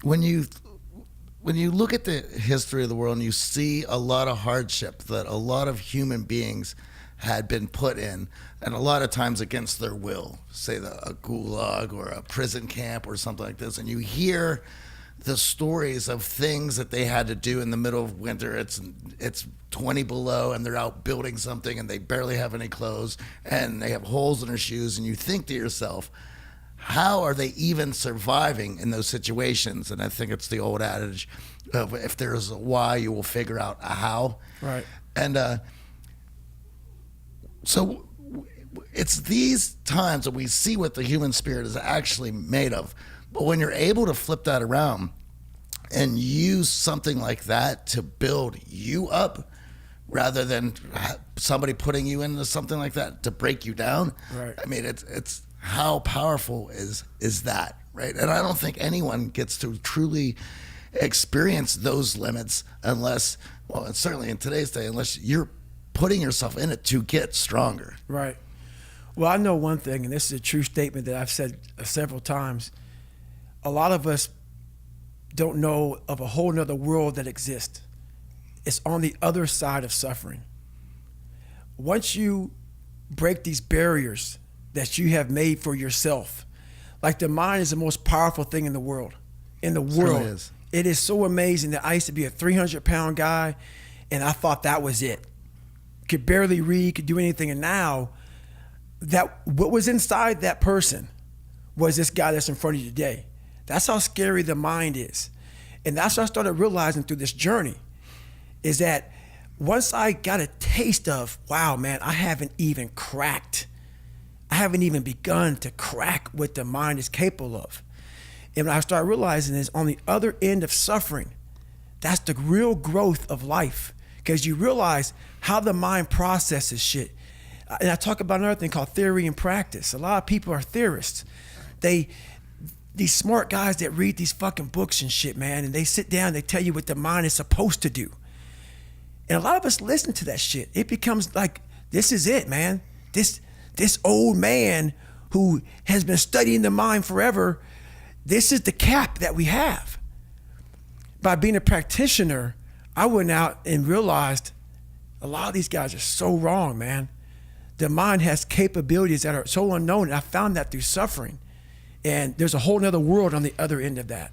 when you when you look at the history of the world and you see a lot of hardship that a lot of human beings had been put in, and a lot of times against their will, say a gulag or a prison camp or something like this, and you hear the stories of things that they had to do in the middle of winter. It's 20 below and they're out building something and they barely have any clothes and they have holes in their shoes, and you think to yourself, how are they even surviving in those situations? And I think it's the old adage of, if there's a why, you will figure out a how. Right. And so it's these times that we see what the human spirit is actually made of. But when you're able to flip that around and use something like that to build you up, rather than somebody putting you into something like that to break you down, right. I mean, it's how powerful is that, right? And I don't think anyone gets to truly experience those limits unless, well, and certainly in today's day, unless you're putting yourself in it to get stronger. Right. Well, I know one thing, and this is a true statement that I've said several times. A lot of us don't know of a whole nother world that exists. It's on the other side of suffering. Once you break these barriers that you have made for yourself, like the mind is the most powerful thing in the world. In the world. It is. It is so amazing that I used to be a 300-pound guy, and I thought that was it. Could barely read, could do anything, and now that what was inside that person was this guy that's in front of you today. That's how scary the mind is. And that's what I started realizing through this journey, is that once I got a taste of, wow, man, I haven't even begun to crack what the mind is capable of. And what I started realizing is, on the other end of suffering, that's the real growth of life, because you realize how the mind processes shit. And I talk about another thing called theory and practice. A lot of people are theorists. These smart guys that read these fucking books and shit, man, and they sit down, they tell you what the mind is supposed to do. And a lot of us listen to that shit. It becomes like, this is it, man. This old man who has been studying the mind forever, this is the cap that we have. By being a practitioner, I went out and realized a lot of these guys are so wrong, man. The mind has capabilities that are so unknown, and I found that through suffering. And there's a whole nother world on the other end of that.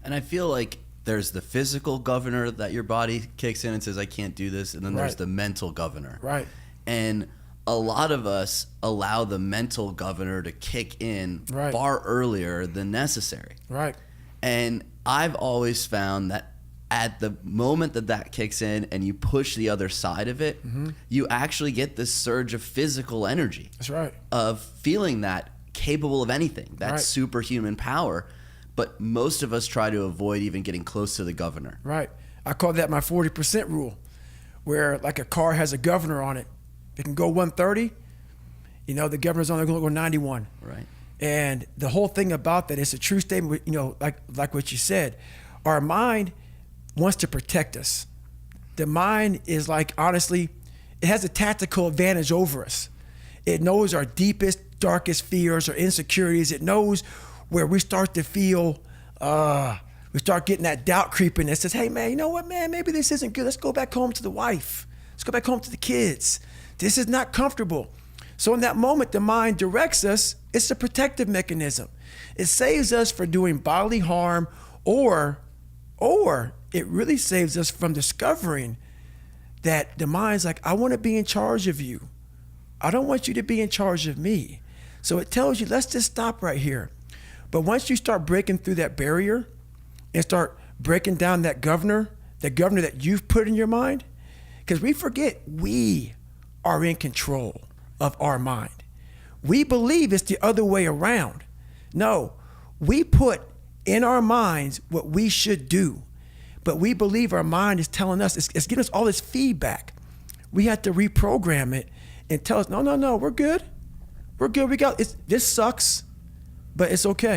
And I feel like there's the physical governor that your body kicks in and says, I can't do this. And then there's the mental governor. Right. And a lot of us allow the mental governor to kick in far earlier than necessary. Right. And I've always found that at the moment that kicks in and you push the other side of it, you actually get this surge of physical energy. That's right. Of feeling that capable of anything, that superhuman power. But most of us try to avoid even getting close to the governor. Right. I call that my 40% rule, where like a car has a governor on it. It can go 130, the governor's only going to go 91. Right. And the whole thing about that is a true statement, like what you said. Our mind wants to protect us. The mind is like, honestly, it has a tactical advantage over us. It knows our deepest, darkest fears or insecurities. It knows where we start to feel, we start getting that doubt creeping that says, hey man, you know what, man, maybe this isn't good. Let's go back home to the wife. Let's go back home to the kids. This is not comfortable. So in that moment, the mind directs us. It's a protective mechanism. It saves us from doing bodily harm, or it really saves us from discovering that the mind's like, I want to be in charge of you. I don't want you to be in charge of me. So it tells you, let's just stop right here. But once you start breaking through that barrier and start breaking down that governor that you've put in your mind, because we forget we are in control of our mind. We believe it's the other way around. No, we put in our minds what we should do, but we believe our mind is telling us, it's giving us all this feedback. We have to reprogram it and tell us, no, we're good. We're good. This sucks, but it's okay.